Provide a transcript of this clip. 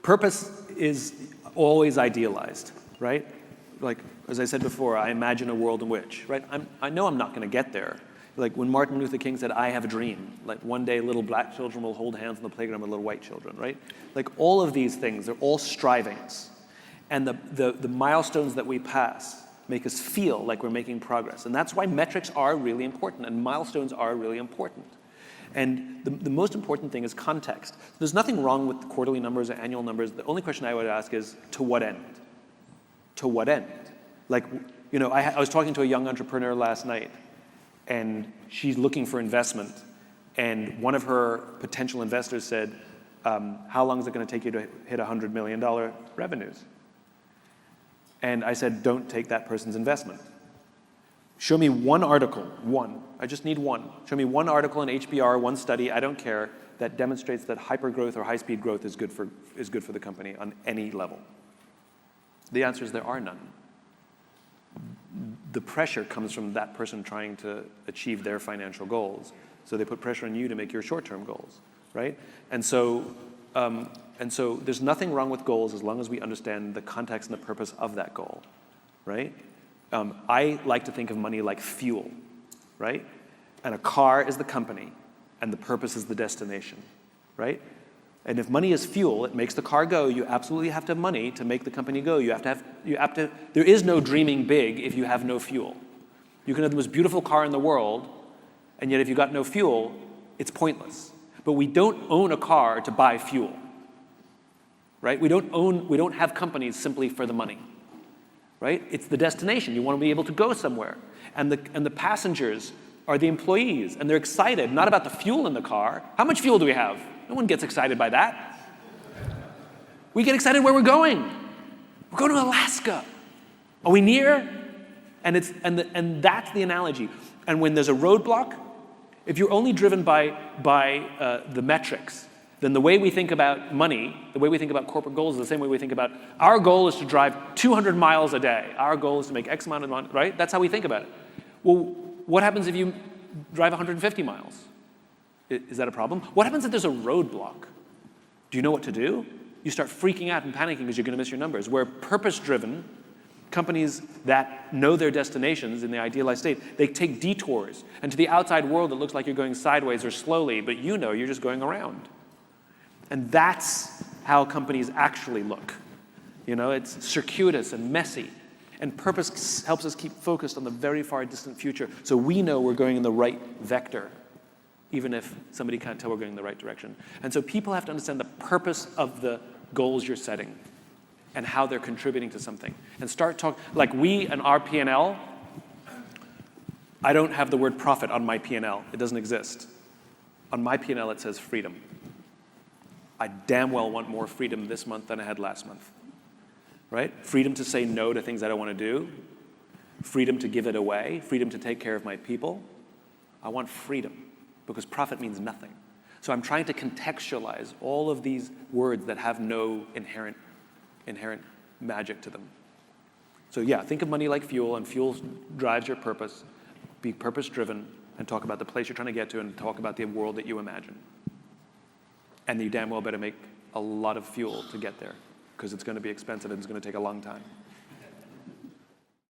Purpose is always idealized, right? Like, as I said before, I imagine a world in which, right? I know I'm not going to get there. Like when Martin Luther King said, I have a dream. Like one day little black children will hold hands on the playground with little white children, right? Like all of these things, they're all strivings. And the milestones that we pass make us feel like we're making progress. And that's why metrics are really important and milestones are really important. And the most important thing is context. There's nothing wrong with quarterly numbers or annual numbers. The only question I would ask is, to what end? To what end? Like, you know, I was talking to a young entrepreneur last night, and she's looking for investment. And one of her potential investors said, how long is it going to take you to hit $100 million revenues? And I said, don't take that person's investment. Show me one article, one. I just need one. Show me one article in HBR, one study, I don't care, that demonstrates that hypergrowth or high-speed growth is good for the company on any level. The answer is there are none. The pressure comes from that person trying to achieve their financial goals. So they put pressure on you to make your short-term goals, right? And so there's nothing wrong with goals as long as we understand the context and the purpose of that goal, right? I like to think of money like fuel, right? And a car is the company, and the purpose is the destination, right? And if money is fuel, it makes the car go. You absolutely have to have money to make the company go. There is no dreaming big if you have no fuel. You can have the most beautiful car in the world, and yet if you got no fuel, it's pointless. But we don't own a car to buy fuel, right? We don't have companies simply for the money. Right? It's the destination. You want to be able to go somewhere. And the passengers are the employees, and they're excited, not about the fuel in the car. How much fuel do we have? No one gets excited by that. We get excited where we're going. We're going to Alaska. Are we near? And that's the analogy. And when there's a roadblock, if you're only driven by the metrics, then the way we think about money, the way we think about corporate goals is the same way we think about our goal is to drive 200 miles a day. Our goal is to make X amount of money, right? That's how we think about it. Well, what happens if you drive 150 miles? Is that a problem? What happens if there's a roadblock? Do you know what to do? You start freaking out and panicking because you're going to miss your numbers. Where purpose-driven companies that know their destinations in the idealized state, they take detours. And to the outside world, it looks like you're going sideways or slowly, but you know you're just going around. And that's how companies actually look. You know, it's circuitous and messy. And purpose helps us keep focused on the very far distant future so we know we're going in the right vector, even if somebody can't tell we're going in the right direction. And so people have to understand the purpose of the goals you're setting and how they're contributing to something. And start talking, like we and our P&L, I don't have the word profit on my P&L. It doesn't exist. On my P&L, it says freedom. I damn well want more freedom this month than I had last month, right? Freedom to say no to things I don't want to do, freedom to give it away, freedom to take care of my people. I want freedom because profit means nothing. So I'm trying to contextualize all of these words that have no inherent magic to them. So yeah, think of money like fuel, and fuel drives your purpose. Be purpose-driven and talk about the place you're trying to get to and talk about the world that you imagine. And you damn well better make a lot of fuel to get there because it's going to be expensive and it's going to take a long time.